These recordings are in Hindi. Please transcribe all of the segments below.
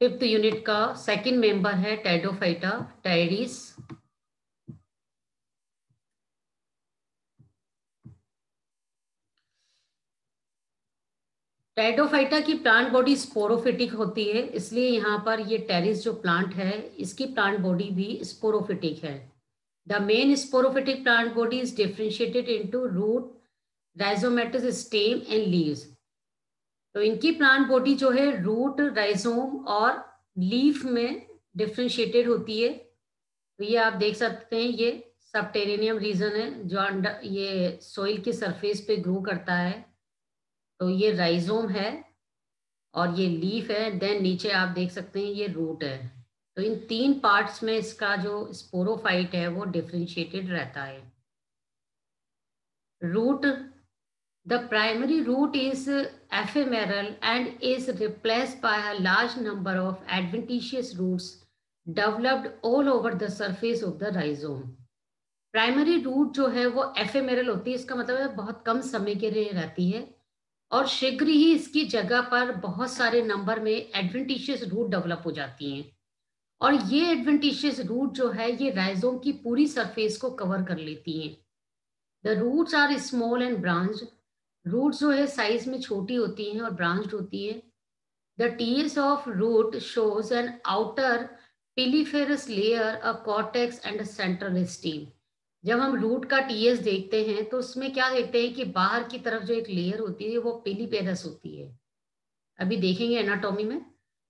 फिफ्थ यूनिट का सेकंड मेंबर है टेरिडोफाइटा, टेरिस। टेरिडोफाइटा की प्लांट बॉडी स्पोरोफिटिक होती है, इसलिए यहाँ पर ये टेरिस जो प्लांट है इसकी प्लांट बॉडी भी स्पोरोफिटिक है। The main sporophytic plant body is differentiated into root, rhizomatous, stem and leaves. तो इनकी प्लांट बॉडी जो है रूट, राइजोम और लीफ में डिफरेंशिएटेड होती है। तो ये आप देख सकते हैं, ये सबटेरेनियम रीजन है जो अंडर ये सोइल की सरफेस पे ग्रो करता है। तो ये राइजोम है और ये लीफ है, देन नीचे आप देख सकते हैं ये रूट है। तो इन तीन पार्ट्स में इसका जो स्पोरोफाइट है वो डिफरेंशिएटेड रहता है। Root, the primary root is ephemeral and is replaced by a large number of adventitious roots developed all over the surface of the rhizome. Primary root जो है वो एफेमेरल होती है, इसका मतलब है बहुत कम समय के लिए रहती है और शीघ्र ही इसकी जगह पर बहुत सारे नंबर में एडवेंटिशियस रूट डेवलप हो जाती हैं। और ये एडवेंटिशियस रूट जो है ये राइजोम की पूरी सरफेस को कवर कर लेती हैं। The roots are small and branched. Roots जो है साइज में छोटी होती हैं और ब्रांच्ड होती है। The TS of root shows an outer piliferous layer, a cortex and central stele. जब हम रूट का टीएस देखते हैं तो उसमें क्या देखते हैं कि बाहर की तरफ जो एक लेयर होती है वो पिलीफेरस होती है, अभी देखेंगे एनाटॉमी में।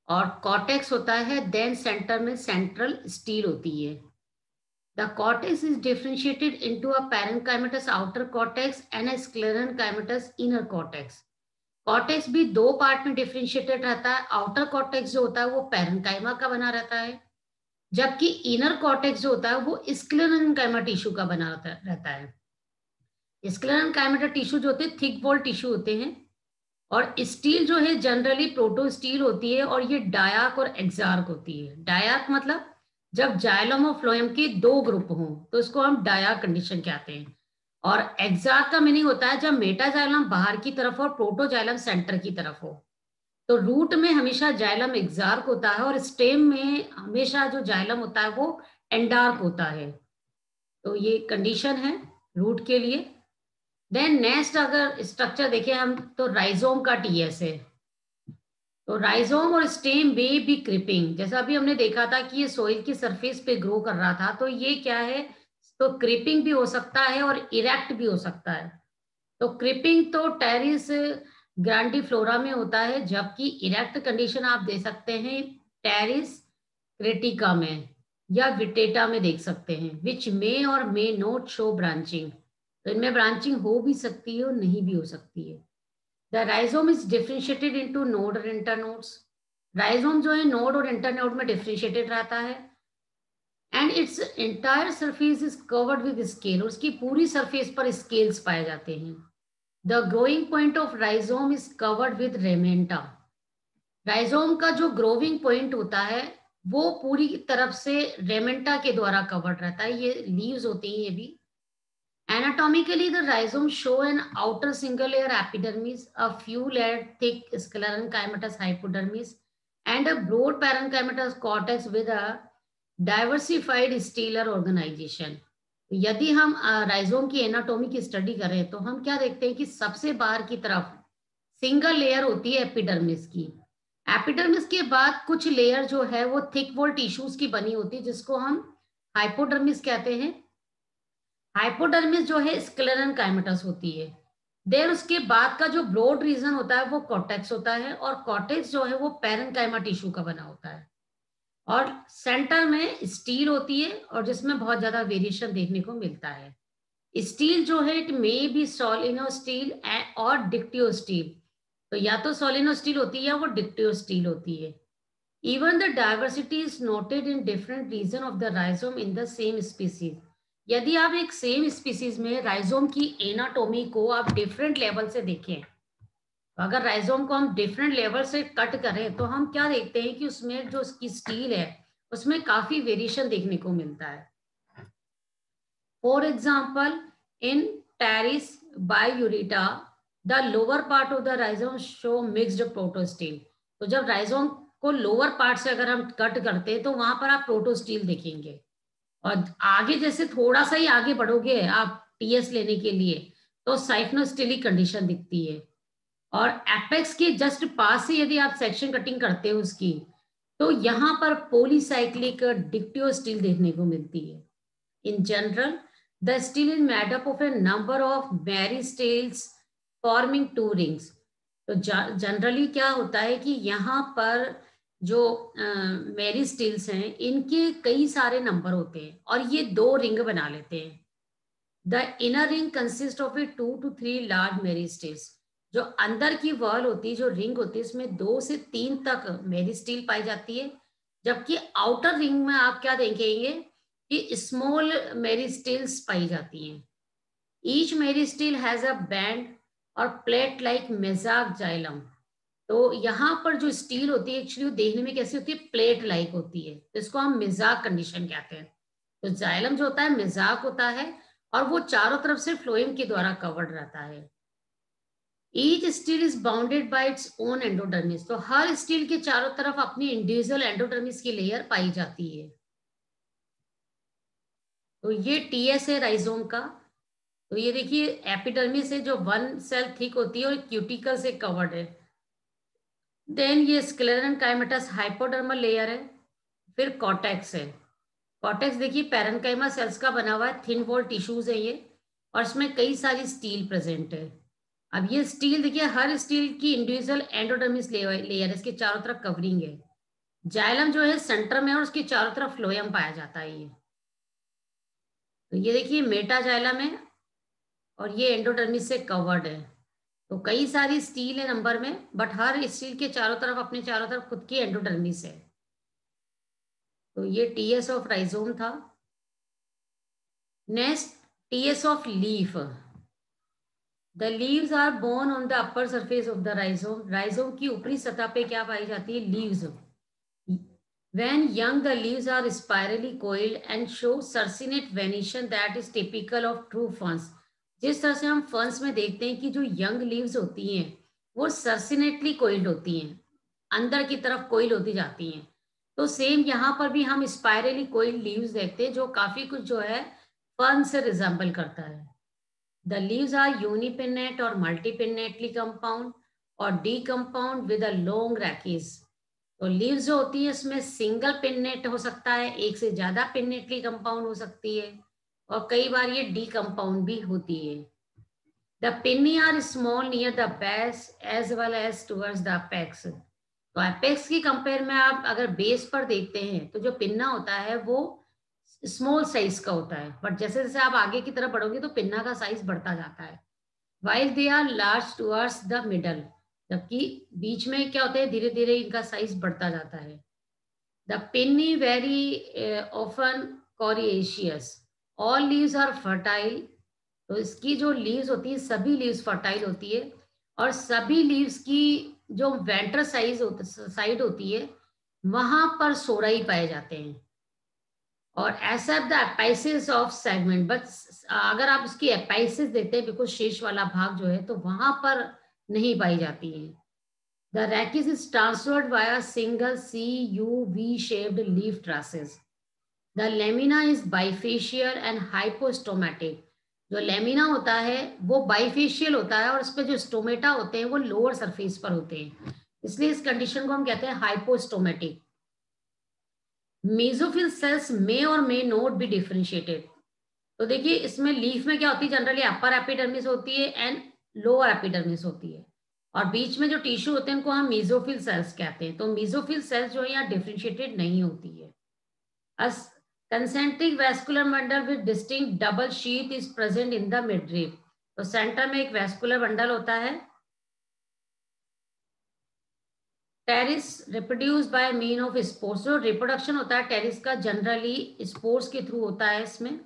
और कॉर्टेक्स होता है, देन सेंटर में सेंट्रल स्टील होती है। The cortex is differentiated into a parenchymatous outer cortex and a sclerenchymatous inner cortex. Cortex भी दो पार्ट में डिफरेंशिएटेड रहता है। आउटर कॉर्टेक्स जो होता है वो पैरेंकाइमा का बना रहता है, जबकि इनर कॉर्टेक्स जो होता है वो स्क्लेरेंकाइमा टिश्यू का बना रहता है। स्क्लेरेंकाइमा टिश्यू जो होते हैं थिक वॉल टिश्यू होते हैं और स्टील जो है जनरली प्रोटो स्टील होती है और ये डायार्क और एक्सार्क होती है। डायार्क मतलब जब जाइलम और फ्लोएम के दो ग्रुप हों तो इसको हम डायार्क कंडीशन कहते हैं। और एक्सार्क का मीनिंग होता है जब मेटाजाइलम बाहर की तरफ और प्रोटोजाइलम सेंटर की तरफ हो। तो रूट में हमेशा जाइलम एक्सार्क होता है और स्टेम में हमेशा जो जाइलम होता है वो एंडार्क होता है। तो ये कंडीशन है रूट के लिए। देन नेक्स्ट अगर स्ट्रक्चर देखें हम तो राइजोम का टीएस है। तो राइजोम और स्टेम में भी क्रिपिंग, जैसा अभी हमने देखा था कि ये सोइल की सरफेस पे ग्रो कर रहा था, तो ये क्या है, तो क्रिपिंग भी हो सकता है और इरेक्ट भी हो सकता है। तो क्रिपिंग तो टेरिस ग्रांडिफ्लोरा में होता है, जबकि इरेक्ट कंडीशन आप दे सकते हैं टेरिस क्रिटिका में या विटेटा में देख सकते हैं, विच मे और मे नॉट शो ब्रांचिंग। तो इनमें ब्रांचिंग हो भी सकती है और नहीं भी हो सकती है। The rhizome is differentiated into node और इंटरनोड्स। राइजोम जो है नोड और इंटरनोड में डिफरेंशिएटेड रहता है and its entire surface is covered with scale. उसकी पूरी सरफेस पर स्केल्स पाए जाते हैं। The growing point of rhizome is covered with रेमेंटा। Rhizome का जो ग्रोविंग पॉइंट होता है वो पूरी तरफ से रेमेंटा के द्वारा कवर्ड रहता है। ये लीव्स होती हैं ये भी। Anatomically, the rhizome show an outer single layer epidermis, a few layered thick sclerenchymatous hypodermis, and a broad parenchymatous cortex with a diversified stellar organization. यदि हम राइजोम की एनाटॉमी की स्टडी करें तो हम क्या देखते हैं कि सबसे बाहर की तरफ सिंगल लेयर होती है एपिडर्मिस की। एपिडर्मिस के बाद कुछ लेयर जो है वो थिक वॉल टिश्यूज की बनी होती है जिसको हम हाइपोडर्मिस कहते हैं। हाइपोडर्मिस जो है स्क्लेरेंकाइमेटस होती है। देर उसके बाद का जो ब्रॉड रीजन होता है वो कॉर्टेक्स होता है और कॉर्टेक्स जो है वो पैरेंकाइमा टिश्यू का बना होता है और सेंटर में स्टील होती है और जिसमें बहुत ज्यादा वेरिएशन देखने को मिलता है। स्टील जो है इट मे बी सोलिनो स्टील और डिक्टियो स्टील। तो या तो सोलिनो स्टील होती है या वो डिक्टियो स्टील होती है। Even the diversity is noted in different region of the rhizome in the same species. यदि आप एक सेम स्पीसीज में राइजोम की एनाटॉमी को आप डिफरेंट लेवल से देखें, तो अगर राइजोम को हम डिफरेंट लेवल से कट करें तो हम क्या देखते हैं कि उसमें जो उसकी स्टील है उसमें काफी वेरिएशन देखने को मिलता है। For example in Pteris biaurita the lower part of the rhizome show mixed protostele. तो जब राइजोम को लोअर पार्ट से अगर हम कट करते हैं तो वहां पर आप प्रोटो स्टील देखेंगे। और आगे जैसे थोड़ा सा ही आगे बढ़ोगे आप टीएस लेने के लिए तो साइक्लोस्टिलिक कंडीशन दिखती है। और एपेक्स के जस्ट पास से यदि आप सेक्शन कटिंग करते हो उसकी, तो यहाँ पर पॉलीसाइक्लिक डिक्टियो स्टील देखने को मिलती है। In general the stele is made up of a number of meristeles forming two rings. तो जनरली क्या होता है कि यहाँ पर जो मेरिस्टेल्स हैं इनके कई सारे नंबर होते हैं और ये दो रिंग बना लेते हैं। The inner ring consist of a 2 to 3 large meristeles. जो अंदर की वॉल होती है, जो रिंग होती है, इसमें 2 से 3 तक मेरिस्टील पाई जाती है। जबकि आउटर रिंग में आप क्या देखेंगे कि स्मॉल मेरिस्टील्स पाई जाती हैं। ईच मेरिस्टील हैज अ बैंड और प्लेट लाइक मेजाक जाइलम। तो यहाँ पर जो स्टील होती है एक्चुअली देखने में कैसी होती है, प्लेट लाइक होती है, तो इसको हम मिजाक कंडीशन कहते हैं। तो जाइलम जो होता है मिजाक होता है और वो चारों तरफ से फ्लोएम के द्वारा कवर्ड रहता है। Each steel is bounded by its own endodermis. तो हर स्टील के चारों तरफ अपनी इंडिविजुअल एंडोडर्मिस की लेयर पाई जाती है। तो ये टीएस है राइजोम का। तो ये देखिए एपिडर्मिस है जो 1 सेल थिक होती है और क्यूटिकल से कवर्ड है। देन ये स्क्लेरन काइमेटस हाइपोडर्मल लेयर है। फिर कॉर्टेक्स है। कॉर्टेक्स देखिए पैरेन्काइमा सेल्स का बना हुआ है, थिन वॉल टिश्यूज है ये, और इसमें कई सारी स्टील प्रेजेंट है। अब ये स्टील देखिए हर स्टील की इंडिविजुअल एंडोडर्मिस लेयर, इसके चारों तरफ कवरिंग है। जाइलम जो है सेंटर में और उसके चारों तरफ फ्लोएम पाया जाता है ये। तो ये देखिए मेटा जाइलम है और ये एंडोडर्मिस से कवर्ड है। तो कई सारी स्टील है नंबर में, बट हर स्टील के चारों तरफ अपने चारों तरफ खुद की एंडोडर्मिस है। तो ये टीएस ऑफ राइजोम था। Next TS of leaf. The leaves are borne on the upper surface of the rhizome. Rhizome की ऊपरी सतह पे क्या पाई जाती है, leaves. When young, the leaves are spirally coiled and show circinate venation that is typical of true ferns. जिस तरह से हम फर्न्स में देखते हैं कि जो यंग लीव्स होती हैं वो सर्सिनेटली कोइल्ड होती हैं, अंदर की तरफ कोइल होती जाती हैं। तो सेम यहाँ पर भी हम स्पाइरली कोइल्ड लीव्स देखते हैं जो काफी कुछ जो है फर्न से रिजेंबल करता है। द लीव्स आर यूनिपिन्नेट और मल्टीपिन्नेटली कंपाउंड और D compound with a long wreckage. तो लीव्स जो होती है इसमें सिंगल पिन्नेट हो सकता है, एक से ज्यादा पिन्नेटली कंपाउंड हो सकती है, और कई बार ये डी कंपाउंड भी होती है। The pinnae are small near the base as well as towards the apex. तो अपेक्स की कंपेयर में आप अगर बेस पर देखते हैं तो जो पिन्ना होता है वो स्मॉल साइज का होता है, बट जैसे जैसे आप आगे की तरफ बढ़ोगे तो पिन्ना का साइज बढ़ता जाता है। While they are large towards the middle, जबकि बीच में क्या होता है धीरे धीरे इनका साइज बढ़ता जाता है। The pinnae very often coriaceous. All leaves are fertile. तो इसकी जो लीव्स होती है सभी लीव्स फर्टाइल होती है, और सभी लीव्स की जो वेंटर साइड होती है वहां पर सोराई पाए जाते हैं। और ऐसा द एपाइसिस ऑफ सेगमेंट, बट अगर आप उसकी एपाइसिस देखते हैं बिल्कुल शीर्ष वाला भाग जो है तो वहां पर नहीं पाई जाती है। The rachis is transferred via single C U V shaped leaf traces. The lamina is bifacial and hypostomatic. जो लेमिना होता है वो बाइफेशियल होता है और उस पर जो स्टोमेटा होते हैं वो लोअर सरफेस पर होते हैं, इसलिए इस कंडीशन को हम कहते हैं हाइपोस्टोमेटिक। मेसोफिल सेल्स मे और मे नॉट बी डिफरेंशिएटेड। तो देखिए इसमें लीफ में क्या होती है, जनरली अपर एपिडर्मिस होती है एंड लोअर एपिडर्मिस होती है, और बीच में जो टिश्यू होते हैं उनको हम मेसोफिल सेल्स कहते हैं। तो मेसोफिल सेल्स जो है यहाँ डिफरेंशिएटेड नहीं होती है। As concentric vascular bundle with distinct double sheath is present in the midrib. तो सेंटर में एक वैस्कुलर बंडल होता है। Pteris reproduce by mean of spores. जो रिप्रोडक्शन होता है टेरिस का जनरली स्पोर्स के थ्रू होता है इसमें।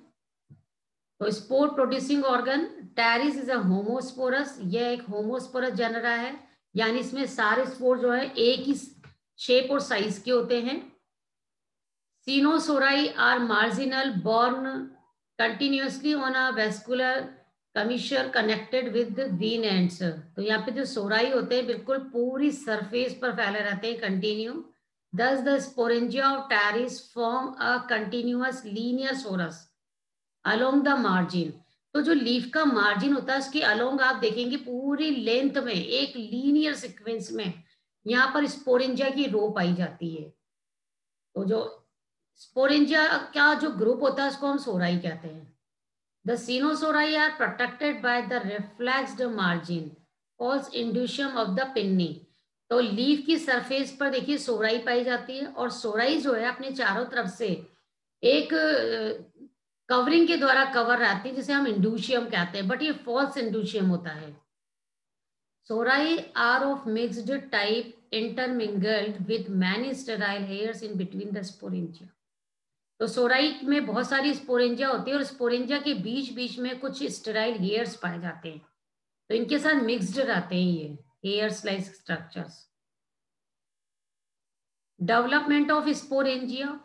तो spore producing organ Pteris is a homosporous. यह एक होमोस्पोरस जनरा है, यानी इसमें सारे स्पोर जो है एक ही शेप और साइज के होते हैं। Coenosori are marginal born continuously on a vascular commissure connected with the vein ends। तो यहाँ पे जो सोराई होते हैं बिल्कुल पूरी सरफेस पर फैले रहते हैं continue, Thus, the sporangia of Pteris form a continuous linear sorus along the margin. तो जो लीफ का मार्जिन होता है उसके अलोंग आप देखेंगे पूरी लेंथ में एक लीनियर सीक्वेंस में यहाँ पर स्पोरेंजिया की रो पाई जाती है। तो जो स्पोरेंजिया का जो ग्रुप होता है उसको हम सोराई कहते हैं। The coenosori are protected by the reflexed margin calls indusium of the pinnae. तो लीफ की सरफेस पर देखिए सोराई पाई जाती है और सोराई जो है अपने चारों तरफ से एक कवरिंग के द्वारा कवर रहती है जिसे हम इंड्यूशियम कहते हैं, बट ये फॉल्स इंड्यूशियम होता है। Sori are of mixed type intermingled with many sterile hairs in between the sporangia. तो सोराई में बहुत सारी स्पोरेंजिया होती है और स्पोरेंजिया के बीच बीच में कुछ स्टेराइल हेयर्स पाए जाते हैं, तो इनके साथ मिक्स्ड रहते हैं ये hairs like structures. Development of sporangia.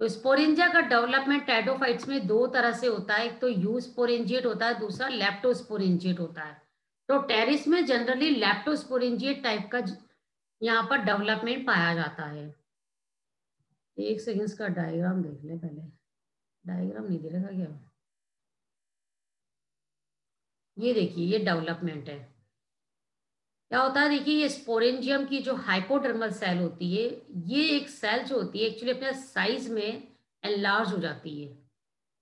तो स्पोरेंजिया का डेवलपमेंट टेडोफाइट्स में दो तरह से होता है, एक तो यूस्पोरेंजिएट होता है, दूसरा लेप्टोस्पोरेंजिएट होता है। तो टेरिस में जनरली लेप्टोस्पोरेंजिएट टाइप का यहाँ पर डेवलपमेंट पाया जाता है। एक सेकेंड इसका डायग्राम देख ले पहले। डायग्राम नहीं दे रखा क्या? ये देखिए ये डेवलपमेंट है। क्या होता है देखिए, ये स्पोरेंजियम की जो हाइपोडर्मल सेल होती है, ये एक सेल जो होती है एक्चुअली अपने साइज में एनलार्ज हो जाती है।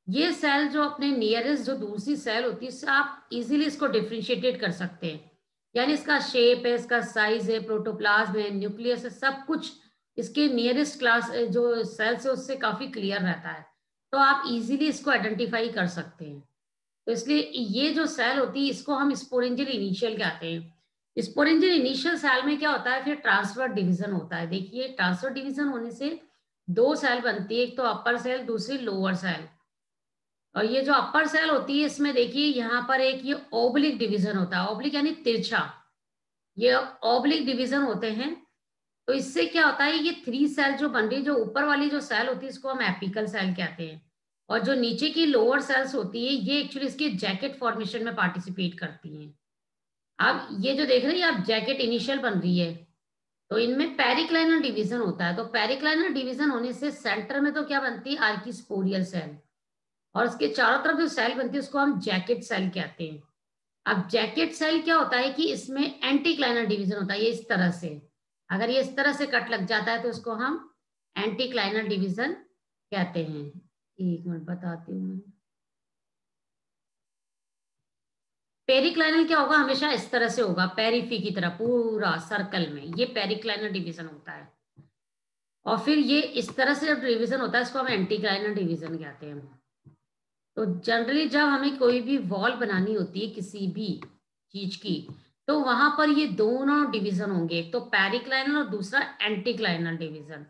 ये सेल जो अपने नियरेस्ट जो दूसरी सेल होती है इससे आप इजीली इसको डिफ्रेंशिएटेड कर सकते हैं। यानी इसका शेप है, इसका साइज है, प्रोटोप्लाज्म है, न्यूक्लियस है, सब कुछ इसके नियरेस्ट क्लास जो सेल्स है उससे काफी क्लियर रहता है, तो आप इजीली इसको आइडेंटिफाई कर सकते हैं। तो इसलिए ये जो सेल होती है इसको हम स्पोरेंजियल इनिशियल कहते हैं। स्पोरेंजियल इनिशियल सेल में क्या होता है, फिर ट्रांसफर डिवीजन होता है। देखिए ट्रांसफर डिवीजन होने से दो सेल बनती है, एक तो अपर सेल, दूसरी लोअर सेल। और ये जो अपर सेल होती है इसमें देखिए यहाँ पर एक ये ओब्लिक डिवीजन होता है, ओब्लिक यानी तिरछा, ये ओब्लिक डिवीजन होते हैं। तो इससे क्या होता है, ये थ्री सेल जो बन रही है, जो ऊपर वाली जो सेल होती है इसको हम एपिकल सेल कहते हैं, और जो नीचे की लोअर सेल्स होती है ये एक्चुअली इसके जैकेट फॉर्मेशन में पार्टिसिपेट करती हैं। अब ये जो देख रहे हैं आप जैकेट इनिशियल बन रही है, तो इनमें पेरिक्लाइनल डिवीजन होता है। तो पेरिक्लाइनल डिवीजन होने से सेंटर में तो क्या बनती है, आर्किस्पोरियल सेल, और उसके चारों तरफ जो सेल बनती है उसको हम जैकेट सेल कहते हैं। अब जैकेट सेल क्या होता है कि इसमें एंटीक्लाइनल डिवीजन होता है, ये इस तरह से, अगर ये इस तरह से कट लग जाता है तो उसको हम एंटीक्लाइनल डिवीजन कहते हैं। एक मिनट बताती हूँ मैं। पेरिक्लाइनल क्या होगा, हमेशा इस तरह से होगा, पेरिफी की तरह पूरा सर्कल में, ये पेरिक्लाइनल डिवीजन होता है। और फिर ये इस तरह से जब डिवीजन होता है इसको हम एंटीक्लाइनल डिवीजन कहते हैं। तो जनरली जब हमें कोई भी वॉल बनानी होती है किसी भी चीज की, तो वहां पर ये दोनों डिवीजन होंगे, एक तो पेरिक्लाइनल और दूसरा एंटीक्लाइनल डिवीजन।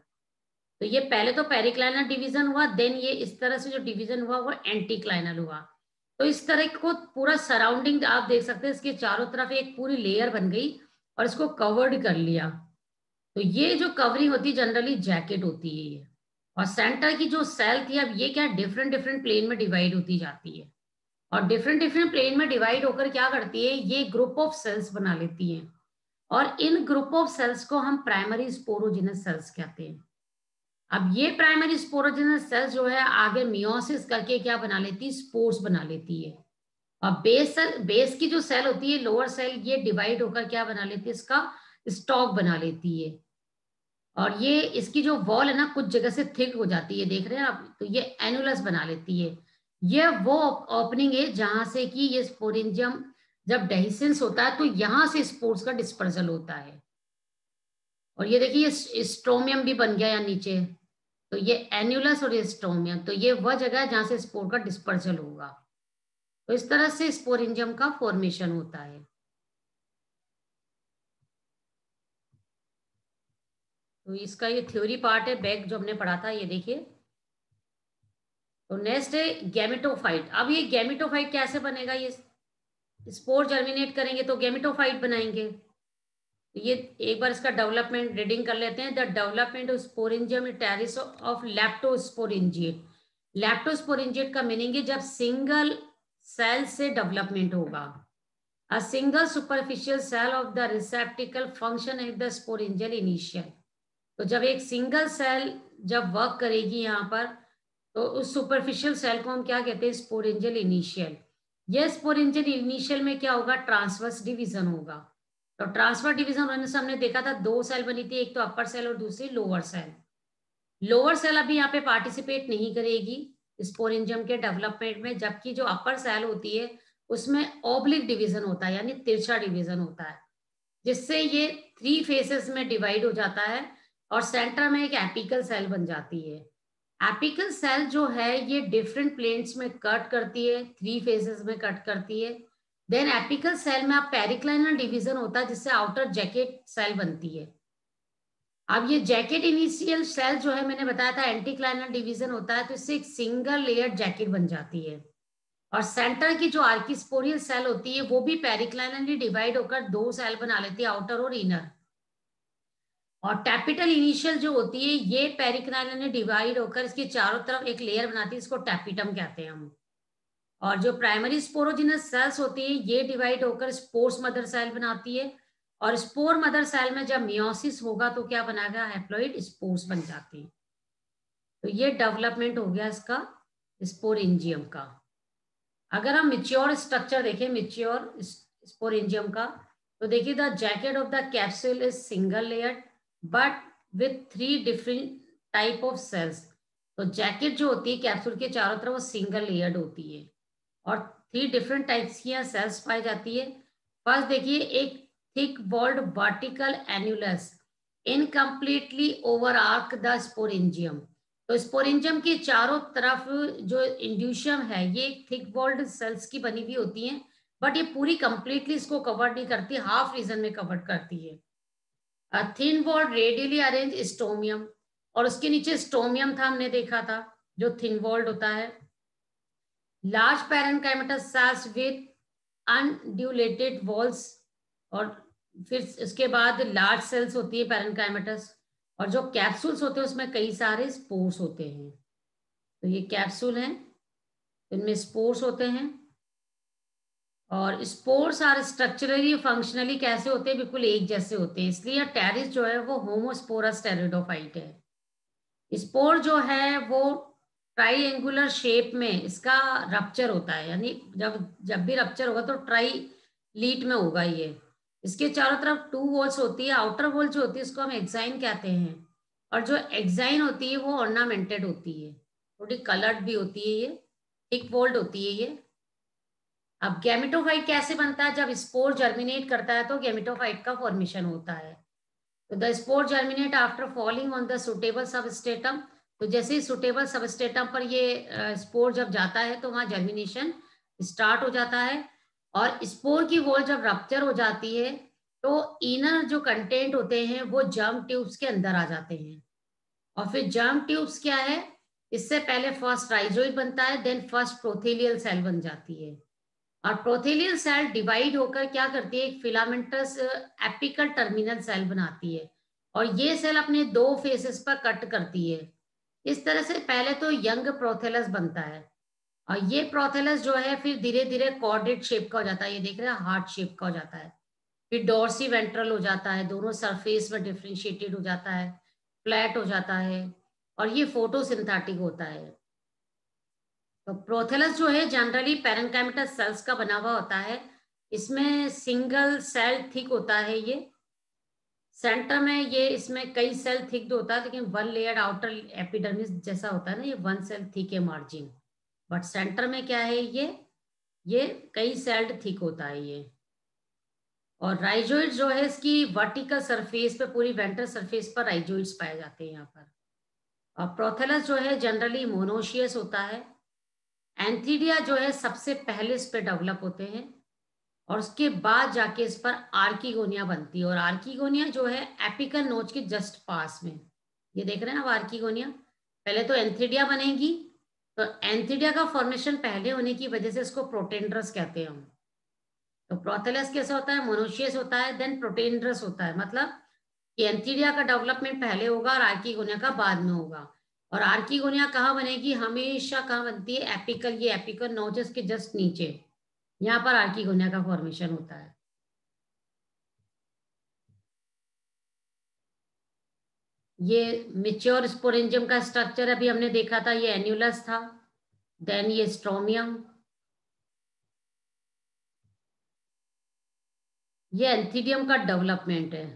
तो ये पहले तो पेरिक्लाइनल डिवीजन हुआ, देन ये इस तरह से जो डिवीजन हुआ वो एंटीक्लाइनल हुआ। तो इस तरह को पूरा सराउंडिंग आप देख सकते हैं, इसके चारों तरफ एक पूरी लेयर बन गई और इसको कवर्ड कर लिया। तो ये जो कवरिंग होती है जनरली जैकेट होती है ये। और सेंटर की जो सेल थी, अब ये क्या डिफरेंट डिफरेंट प्लेन में डिवाइड होती जाती है, और डिफरेंट डिफरेंट प्लेन में डिवाइड होकर क्या करती है, ये ग्रुप ऑफ सेल्स बना लेती है, और इन ग्रुप ऑफ सेल्स को हम प्राइमरी स्पोरोजिनस सेल्स कहते हैं। अब ये प्राइमरी स्पोरोजिनस सेल्स जो है आगे मियोसिस करके क्या बना लेती है, स्पोर्स बना लेती है। और बेस की जो सेल होती है लोअर सेल, ये डिवाइड होकर क्या बना लेती है, इसका स्टॉक बना लेती है। और ये इसकी जो वॉल है ना कुछ जगह से थिक हो जाती है, देख रहे हैं आप, तो ये एनुलस बना लेती है। ये वो ओपनिंग है जहां से कि ये स्पोरेंजियम जब डेhiscence होता है तो यहां से स्पोर्स का डिस्पर्सल होता है। और ये देखिए ये स्ट्रोमियम भी बन गया यहाँ नीचे, तो ये एन्यूलस और ये स्ट्रोमियम, तो ये वह जगह है जहां से स्पोर का डिस्पर्सल होगा। तो इस तरह से स्पोरेंजियम का फॉर्मेशन होता है। तो इसका ये थ्योरी पार्ट है, बैक जो हमने पढ़ा था, ये देखिए। तो नेक्स्ट है गैमेटोफाइट। अब ये गैमेटोफाइट कैसे बनेगा, ये स्पोर जर्मिनेट करेंगे तो गैमेटोफाइट बनाएंगे। तो ये एक बार इसका डेवलपमेंट रीडिंग कर लेते हैं। The development of sporangium Pteris of leptosporangiate. Leptosporangiate का मीनिंग है जब सिंगल सेल से डेवलपमेंट होगा। A single superficial cell of the receptacle function as the sporangial initial. तो जब एक सिंगल सेल जब वर्क करेगी यहाँ पर, तो उस सुपरफिशियल सेल को हम क्या कहते हैं? Sporangial initial. ये स्पोरेंजियल इनिशियल में क्या होगा? ट्रांसवर्स डिवीजन होगा। तो ट्रांसफर डिवीजन होने से हमने देखा था 2 सेल बनी थी, एक तो अपर सेल और दूसरी लोअर सेल। लोअर सेल अभी यहाँ पे पार्टिसिपेट नहीं करेगी स्पोरेंजियम के डेवलपमेंट में, जबकि जो अपर सेल होती है उसमें ऑब्लिक डिवीजन होता है, यानी तिरछा डिवीजन होता है, जिससे ये 3 फेसेस में डिवाइड हो जाता है और सेंटर में एक एपिकल सेल बन जाती है। एपिकल सेल जो है ये डिफरेंट प्लेन्स में कट करती है, 3 फेसेस में कट करती है। देन एपिकल सेल में अब पेरिक्लाइनल डिवीजन होता है, जिससे आउटर जैकेट सेल बनती है। अब ये जैकेट इनिशियल सेल जो है, मैंने बताया था एंटीक्लाइनल डिवीजन होता है, तो इससे एक सिंगल लेयर जैकेट बन जाती है। और सेंटर की जो आर्किस्पोरियल सेल होती है वो भी पेरिक्लाइनली डिवाइड होकर 2 सेल बना लेती है, आउटर और इनर। और टैपिटल इनिशियल जो होती है ये पेरिक्लाइनली डिवाइड होकर इसके चारों तरफ एक लेयर बनाती है, इसको टैपिटम कहते हैं हम। और जो प्राइमरी स्पोरोजिनस सेल्स होती है ये डिवाइड होकर स्पोर्स मदर सेल बनाती है। और स्पोर मदर सेल में जब मियोसिस होगा तो क्या बनाएगा? हैप्लॉइड स्पोर्स बन जाते हैं। तो ये डेवलपमेंट हो गया इसका स्पोरेंजियम का। अगर हम मिच्योर स्ट्रक्चर देखें, मिच्योर स्पोरेंजियम का, तो देखिए the jacket of the capsule is single layer but with 3 different type of cells. तो जैकेट जो होती है कैप्सूल के चारों तरफ वो सिंगल लेयर्ड होती है और 3 डिफरेंट टाइप्स की यहाँ सेल्स पाई जाती है। फर्स्ट देखिए, एक thick walled vertical annulus incompletely over arch the sporangium. तो स्पोरेंजियम के चारों तरफ जो इंड्यूशियम है ये थिक वॉल्ड सेल्स की बनी हुई होती हैं, बट ये पूरी कंप्लीटली इसको कवर नहीं करती, हाफ रीजन में कवर करती है। Thin walled radially arrange stomium, और उसके नीचे स्टोमियम था, हमने देखा था, जो थिन वॉल्ड होता है। Large parenchymatous cells with undulated walls, और फिर इसके बाद लार्ज सेल्स होती है पैरेन्काइमेटस, और जो कैप्सूल्स होते हैं उसमें कई सारे स्पोर्स होते हैं। तो ये कैप्सूल हैं, इनमें स्पोर्स होते हैं। और स्पोर्स आर स्ट्रक्चरली फंक्शनली कैसे होते हैं? बिल्कुल एक जैसे होते हैं, इसलिए टेरिस जो है वो होमोस्पोरस टेरिडोफाइट है। स्पोर जो है वो ट्राइएंगुलर शेप में इसका रप्चर होता है, यानी जब जब भी रप्चर होगा तो ट्राई लीट में होगा ये। इसके चारों तरफ 2 वॉल्स होती है, आउटर वॉल जो होती है उसको हम एक्साइन कहते हैं, और जो एक्साइन होती है वो ऑर्नामेंटेड होती है, थोड़ी कलर्ड भी होती है, ये थिक वॉल्ड होती है ये। अब गैमेटोफाइट कैसे बनता है? जब स्पोर जर्मिनेट करता है तो गैमेटोफाइट का फॉर्मेशन होता है। तो the spore germinate after falling on the suitable substratum. तो जैसे ही सुटेबल सबस्टेटम पर ये स्पोर जब जाता है तो वहां जर्मिनेशन स्टार्ट हो जाता है। और स्पोर की वॉल जब रप्चर हो जाती है तो इनर जो कंटेंट होते हैं वो जर्म ट्यूब्स के अंदर आ जाते हैं। और फिर जर्म ट्यूब्स क्या है? इससे पहले फर्स्ट राइजोइड बनता है, देन फर्स्ट प्रोथेलियल सेल बन जाती है। और प्रोथेलियल सेल डिवाइड होकर क्या करती है? एक फिलामेंटस एपिकल टर्मिनल सेल बनाती है, और ये सेल अपने 2 फेसेस पर कट करती है। इस तरह से पहले तो यंग प्रोथेलस बनता है, और ये प्रोथेलस जो है फिर धीरे धीरे कॉर्डेट शेप का हो जाता है, ये देख रहे हैं हार्ट शेप का हो जाता है। फिर डोर्सी वेंट्रल हो जाता है, दोनों सरफेस में डिफ्रेंशिएटेड हो जाता है, फ्लैट हो जाता है, और ये फोटोसिंथेटिक होता है। तो प्रोथेलस जो है जनरली पैरेन्काइमेटस सेल्स का बना हुआ होता है, इसमें सिंगल सेल थिक होता है ये। सेंटर में ये इसमें कई सेल थिक होता है, लेकिन वन लेयर आउटर एपिडर्मिस जैसा होता है ना, ये वन सेल थिक है मार्जिन, बट सेंटर में क्या है? ये कई सेल्ड थिक होता है ये। और राइजोइड जो है इसकी वर्टिकल सरफेस पे, पूरी वेंट्रल सरफेस पर राइजोइड्स पाए जाते हैं यहाँ पर। और प्रोथेलस जो है जनरली मोनोशियस होता है। एंथीडिया जो है सबसे पहले इस पे डेवलप होते हैं, और उसके बाद जाके इस पर आर्किगोनिया बनती है। और आर्किगोनिया जो है एपिकल नोच के जस्ट पास में, ये देख रहे हैं अब आर्किगोनिया। पहले तो एंथीडिया बनेगी, तो एंथीडिया का फॉर्मेशन पहले होने की वजह से इसको प्रोटेंड्रस कहते हैं हम। तो प्रोथेलस कैसा होता है? मोनोशियस होता है, देन प्रोटेंड्रस होता है, मतलब कि एंथीडिया का डेवलपमेंट पहले होगा और आर्किगोनिया का बाद में होगा। और आर्किगोनिया कहाँ बनेगी? हमेशा कहाँ बनती है? एपिकल, ये एपिकल नोचेस के जस्ट नीचे, यहाँ पर आर्किगोनिया का फॉर्मेशन होता है। ये मेच्योर स्पोरेंजियम का स्ट्रक्चर अभी हमने देखा था, ये एन्युलस था, देन ये स्ट्रोमियम, ये एंथीडियम का डेवलपमेंट है।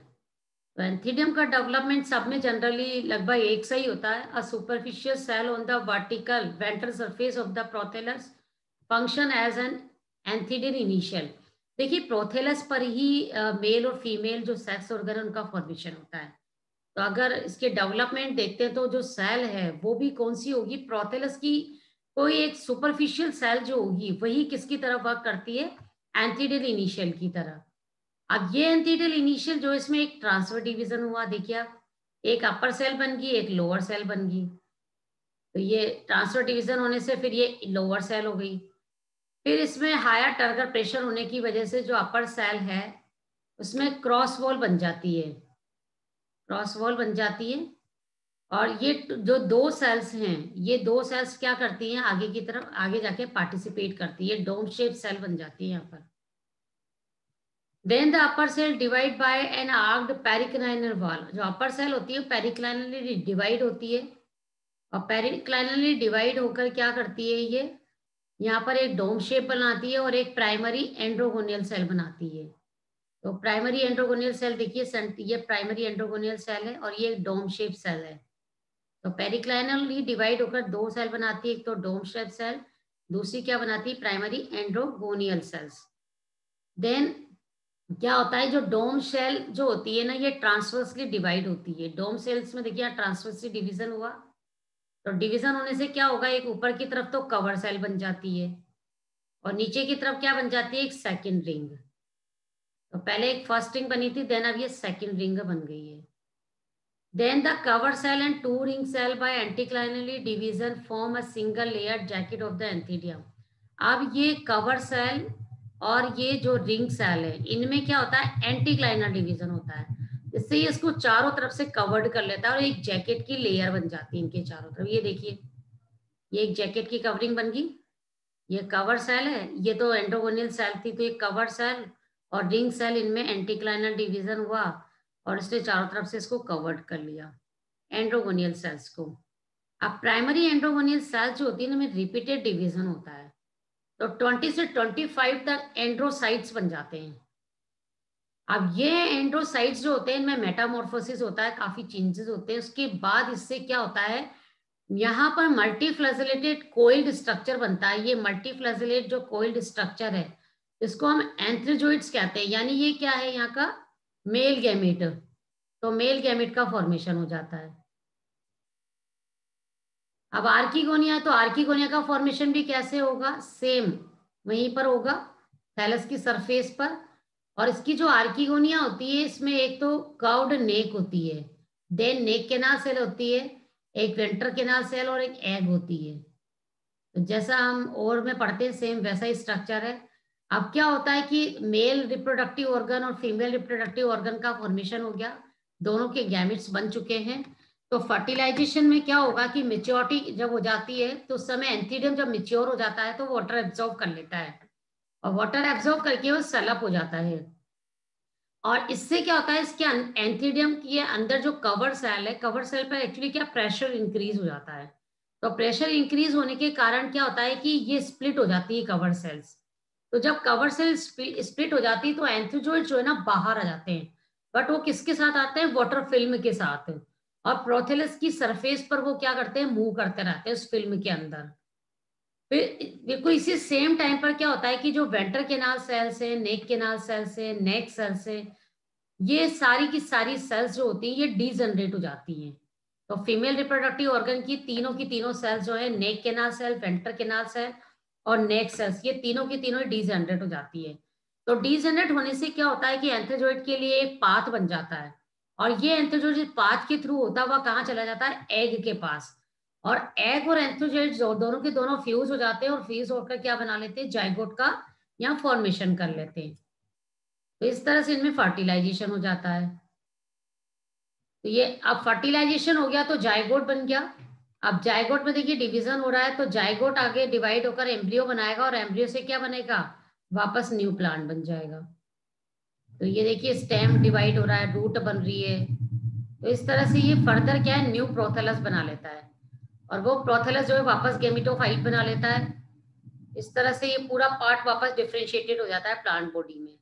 तो एंथीडियम का डेवलपमेंट सब में जनरली लगभग एक सा ही होता है। A superficial cell on the vertical ventral surface of the prothallus function as an एंथीडियन इनिशियल। देखिए प्रोथेलस पर ही मेल और फीमेल जो सेक्स ऑर्गन है उनका फॉर्मेशन होता है। तो अगर इसके डेवलपमेंट देखते हैं तो जो सेल है वो भी कौन सी होगी, प्रोथेलस की कोई एक सुपरफिशियल सेल जो होगी वही किसकी तरफ वर्क करती है, एंथीडियल इनिशियल की तरह। अब ये एंथीडियल इनिशियल जो इसमें एक ट्रांसफर डिवीजन हुआ, देखिए आप, एक अपर सेल बन गई, एक लोअर सेल बन गई। तो ये ट्रांसफर डिवीजन होने से फिर ये लोअर सेल हो गई। फिर इसमें हायर टर्गर प्रेशर होने की वजह से जो अपर सेल है उसमें क्रॉस वॉल बन जाती है, क्रॉस वॉल बन जाती है। और ये जो दो सेल्स हैं, ये दो सेल्स क्या करती हैं, आगे की तरफ आगे जाके पार्टिसिपेट करती है, डोम शेप सेल बन जाती है यहाँ पर। Then the upper cell divide by an arched periclinal wall. जो अपर सेल होती है पेरिक्लाइनली डिवाइड होती है, और पेरिक्लाइनली डिवाइड होकर क्या करती है, ये यहाँ पर एक डोम शेप बनाती है और एक प्राइमरी एंड्रोगोनियल सेल बनाती है। तो प्राइमरी एंड्रोगोनियल सेल देखिए, ये प्राइमरी एंड्रोगोनियल सेल है और ये एक डोम शेप सेल है। तो पेरिक्लाइनली डिवाइड होकर दो सेल बनाती है, एक तो डोम शेप सेल, दूसरी क्या बनाती है, प्राइमरी एंड्रोगोनियल सेल्स। देन क्या होता है, जो डोम सेल जो होती है ना, ये ट्रांसवर्सली डिवाइड होती है। डोम सेल्स में देखिए ट्रांसवर्सली डिवीजन हुआ, तो डिवीजन होने से क्या होगा, एक ऊपर की तरफ तो कवर सेल बन जाती है और नीचे की तरफ क्या बन जाती है, एक सेकंड रिंग। तो पहले एक फर्स्ट रिंग बनी थी, देन अब ये सेकंड रिंग बन गई है। Then the cover cell and two ring cell by anticlinally division form a single layered jacket of the anthedium. अब ये कवर सेल और ये जो रिंग सेल है इनमें क्या होता है, एंटीक्लाइनल डिवीजन होता है, इससे ये इसको चारों तरफ से कवर्ड कर लेता है और एक जैकेट की लेयर बन जाती है इनके चारों तरफ। ये देखिए, ये एक जैकेट की कवरिंग बन गई, ये कवर सेल है, ये तो एंडोगोनियल सेल थी, तो ये कवर सेल और रिंग सेल इनमें एंटीक्लाइनल डिवीजन हुआ और इसने चारों तरफ से इसको कवर्ड कर लिया एंड्रोगोनियल सेल्स को। अब प्राइमरी एंड्रोगोनियल सेल्स जो होती है ना, में रिपीटेड डिवीजन होता है, तो 20 से 25 तक एंड्रोसाइट्स बन जाते हैं। अब ये एंड्रोसाइट्स जो होते हैं इनमें मेटामॉर्फोसिस होता है, काफी चेंजेस होते हैं। उसके बाद इससे क्या होता है, यहाँ पर मल्टीफ्लैजेलेटेड कोइल्ड स्ट्रक्चर बनता है। ये मल्टीफ्लैजेलेट जो कोइल्ड स्ट्रक्चर है इसको हम एंथ्रोजोइड्स कहते हैं, यानी ये क्या है, यहाँ का मेल गैमेट। तो मेल गैमेट का फॉर्मेशन हो जाता है। अब आर्किगोनिया, तो आर्किगोनिया का फॉर्मेशन भी कैसे होगा, सेम वहीं पर होगा, थैलस की सरफेस पर। और इसकी जो आर्किगोनिया होती है इसमें एक तो कर्व्ड नेक होती है, देन नेक केनाल सेल होती है, एक वेंट्रल केनाल सेल और एक एग होती है। तो जैसा हम और में पढ़ते हैं सेम वैसा ही स्ट्रक्चर है। अब क्या होता है कि मेल रिप्रोडक्टिव ऑर्गन और फीमेल रिप्रोडक्टिव ऑर्गन का फॉर्मेशन हो गया, दोनों के गैमेट्स बन चुके हैं। तो फर्टिलाइजेशन में क्या होगा कि मेच्योरिटी जब हो जाती है तो उस समय एंथीडियम जब मेच्योर हो जाता है तो वाटर एब्जॉर्ब कर लेता है, और वाटर एब्जॉर्ब करके वो सेलअप हो जाता है। और इससे क्या होता है, इसके एंथीडियम के अंदर जो कवर सेल है, कवर सेल पर एक्चुअली क्या प्रेशर इंक्रीज हो जाता है। तो प्रेशर इंक्रीज होने के कारण क्या होता है कि ये स्प्लिट हो जाती है कवर सेल्स। तो जब कवर सेल स्प्लिट हो जाती है तो एंथ्रोजोइड जो है ना बाहर आ जाते हैं, बट वो किसके साथ आते हैं, वाटर फिल्म के साथ। और प्रोथेलस की सरफेस पर वो क्या करते हैं, मूव करते रहते हैं उस फिल्म के अंदर। फिर बिल्कुल इसी सेम टाइम पर क्या होता है कि जो वेंटर केनाल सेल्स है, नेक केनाल सेल्स है, नेक सेल्स है, ये सारी की सारी सेल्स जो होती हैं ये डीजनरेट हो जाती हैं। तो फीमेल रिप्रोडक्टिव ऑर्गन की तीनों सेल्स जो है, neck canal cell, venter canal cell और नेक सेल्स, ये तीनों की तीनों डीजनरेट हो जाती है। तो डीजनरेट होने से क्या होता है कि एंथ्रोजोइड के लिए एक पाथ बन जाता है, और ये एंथ्रोजोइड पाथ के थ्रू होता हुआ कहाँ चला जाता है, एग के पास। और एग और एंथ्रोजोइड दोनों के दोनों फ्यूज हो जाते हैं और फ्यूज होकर क्या बना लेते हैं, जाइगोट का यहाँ फॉर्मेशन कर लेते हैं। तो इस तरह से इनमें फर्टिलाइजेशन हो जाता है। तो ये अब फर्टिलाइजेशन हो गया तो जाइगोट बन गया। अब जाइगोट में देखिए डिवीजन हो रहा है, तो जाइगोट आगे डिवाइड होकर एम्ब्रियो बनाएगा और एम्ब्रियो से क्या बनेगा, वापस न्यू प्लांट बन जाएगा। तो ये देखिए स्टेम डिवाइड हो रहा है, रूट बन रही है, तो इस तरह से ये फर्दर क्या है, न्यू प्रोथेलस बना लेता है और वो प्रोथेलस जो है वापस गेमिटोफाइट बना लेता है। इस तरह से ये पूरा पार्ट वापस डिफरेंशिएटेड हो जाता है प्लांट बॉडी में।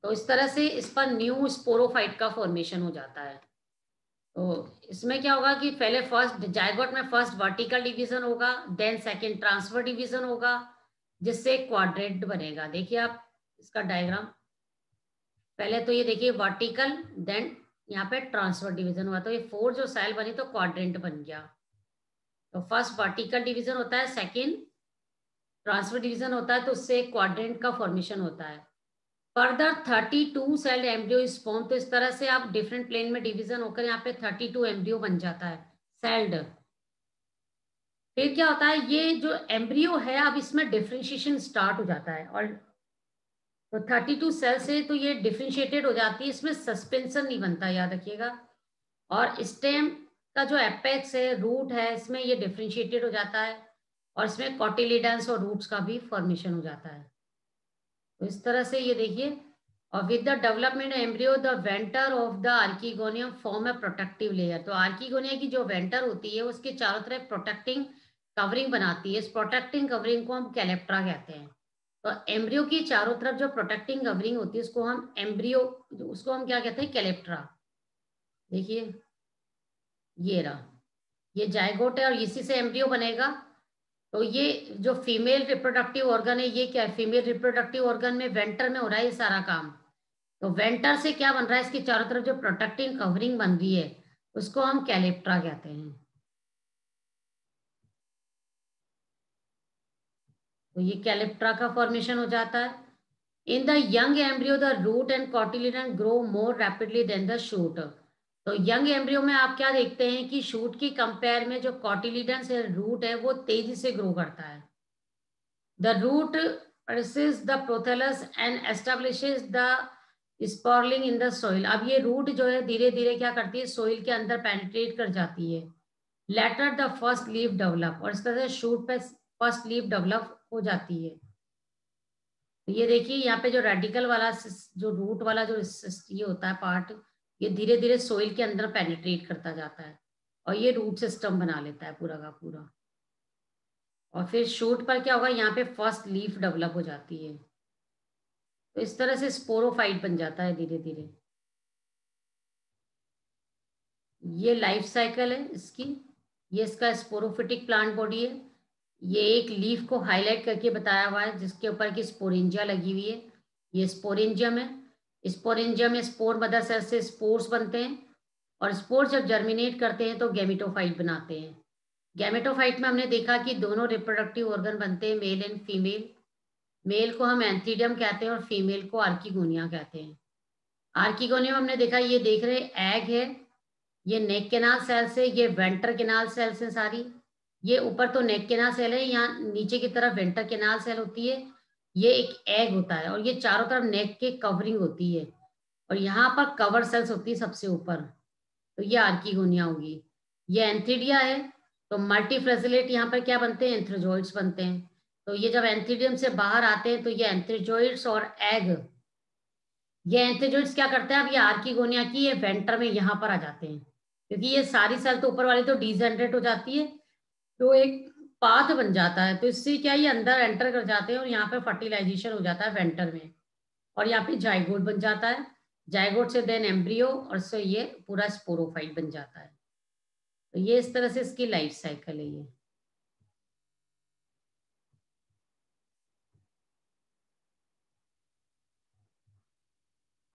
तो इस तरह से इस पर न्यू स्पोरोफाइट का फॉर्मेशन हो जाता है। तो इसमें क्या होगा कि पहले फर्स्ट जायगोट में फर्स्ट वर्टिकल डिवीजन होगा, देन सेकंड ट्रांसफर डिवीजन होगा, जिससे क्वाड्रेंट बनेगा। देखिए आप इसका डायग्राम, पहले तो ये देखिए वर्टिकल, देन यहाँ पे ट्रांसफर डिवीजन हुआ, तो ये 4 जो सेल बनी तो क्वाड्रेंट बन गया। तो फर्स्ट वर्टिकल डिवीजन होता है, सेकंड ट्रांसफर डिवीजन होता है, तो उससे क्वाड्रेंट का फॉर्मेशन होता है। Further 32 cell embryo is form. तो इस तरह से आप डिफरेंट प्लेन में डिवीजन होकर यहाँ पे 32 एम्ब्रियो बन जाता है सेल्ड। फिर क्या होता है, ये जो एम्ब्रियो है अब इसमें डिफरेंशिएशन स्टार्ट हो जाता है, और तो 32 सेल से तो ये डिफरेंशिएटेड हो जाती है, इसमें सस्पेंशन नहीं बनता, याद रखिएगा। और स्टेम का जो एपेक्स है, रूट है, इसमें ये डिफरेंशिएटेड हो जाता है, और इसमें कॉटिलिडन्स और रूट्स का भी फॉर्मेशन हो जाता है। तो इस तरह से ये देखिए, और with the development embryo the venter of the archegonium form a protective layer. तो आर्किगोनिया की जो वेंटर होती है उसके चारों तरफ प्रोटेक्टिंग कवरिंग बनाती है। इस प्रोटेक्टिंग कवरिंग को हम कैलेप्ट्रा कहते हैं। तो एम्ब्रियो की चारों तरफ जो प्रोटेक्टिंग कवरिंग होती है उसको हम एम्ब्रियो, उसको हम क्या कहते हैं, कैलेप्ट्रा। देखिए ये रहा, ये जायगोट है और इसी से एम्ब्रियो बनेगा। तो ये जो फीमेल रिप्रोडक्टिव ऑर्गन है, ये क्या है, फीमेल रिप्रोडक्टिव ऑर्गन में वेंटर में हो रहा है ये सारा काम। तो वेंटर से क्या बन रहा है, इसकी चारों तरफ जो प्रोटेक्टिंग कवरिंग बन रही है उसको हम कैलेप्ट्रा कहते हैं। तो ये कैलेप्ट्रा का फॉर्मेशन हो जाता है। In the young embryo the root and cotyledon grow more rapidly than the shoot. तो यंग एम्ब्रियो में आप क्या देखते हैं कि शूट की कंपेयर में जो कॉटिलिडन से रूट है वो तेजी से ग्रो करता है। The root persists the prothallus and establishes the sporeling in the soil. अब ये रूट जो है धीरे धीरे क्या करती है, सोइल के अंदर पेनिट्रेट कर जाती है। Later the first leaf develop, और इस तरह से शूट पे फर्स्ट लीफ डेवलप हो जाती है। तो ये देखिए यहाँ पे जो रेडिकल वाला जो रूट वाला जो ये होता है पार्ट, ये धीरे धीरे सोइल के अंदर पेनिट्रेट करता जाता है और ये रूट सिस्टम बना लेता है पूरा का पूरा। और फिर शूट पर क्या होगा, यहाँ पे फर्स्ट लीफ डेवलप हो जाती है। तो इस तरह से स्पोरोफाइट बन जाता है धीरे धीरे। ये लाइफ साइकिल है इसकी, ये इसका स्पोरोफिटिक प्लांट बॉडी है। ये एक लीफ को हाईलाइट करके बताया हुआ है जिसके ऊपर की स्पोरेंजिया लगी हुई है। ये स्पोरेंजियम है। स्पोरेंजियम में स्पोर मदर सेल से स्पोर्स बनते हैं, और स्पोर जब जर्मिनेट करते हैं तो गैमेटोफाइट बनाते हैं। गैमेटोफाइट में हमने देखा कि दोनों रिप्रोडक्टिव ऑर्गन बनते हैं, मेल एंड फीमेल। मेल को हम एंथीडियम कहते हैं और फीमेल को आर्किगोनिया कहते हैं। आर्किगोनियम हमने देखा, ये देख रहे एग है, ये नेक केनाल सेल्स है, ये वेंटर केनाल सेल्स है सारी। ये ऊपर तो नेक केनाल सेल है, यहाँ नीचे की तरफ वेंटर केनाल सेल होती है। ये एक एग होता है और ये चारों तरफ नेक के कवरिंग होती है, और यहाँ पर कवर सेल्स होती है सबसे ऊपर। तो ये आर्किगोनिया होगी। ये एंथीडिया है। तो मल्टीफ्लैजेलेट यहाँ पर क्या बनते हैं, एंथ्रोजोइड्स बनते हैं। तो ये जब एंथीडियम से बाहर आते हैं तो ये एंथ्रोजोइड्स और एग, ये एंथ्रोजोइड्स क्या करते हैं, अब ये आर्किगोनिया की ये वेंटर में यहाँ पर आ जाते हैं, क्योंकि ये सारी सेल तो ऊपर वाली तो डीजेनरेट हो जाती है, तो एक पाथ बन जाता है। तो इससे क्या, ये अंदर एंटर कर जाते हैं और यहाँ पे फर्टिलाइजेशन हो जाता है वेंटर में, और यहाँ पे जाइगोट बन जाता है। जाइगोट से देन एम्ब्रियो, और से ये पूरा स्पोरोफाइट बन जाता है। तो ये इस तरह से इसकी लाइफ साइकिल है ये।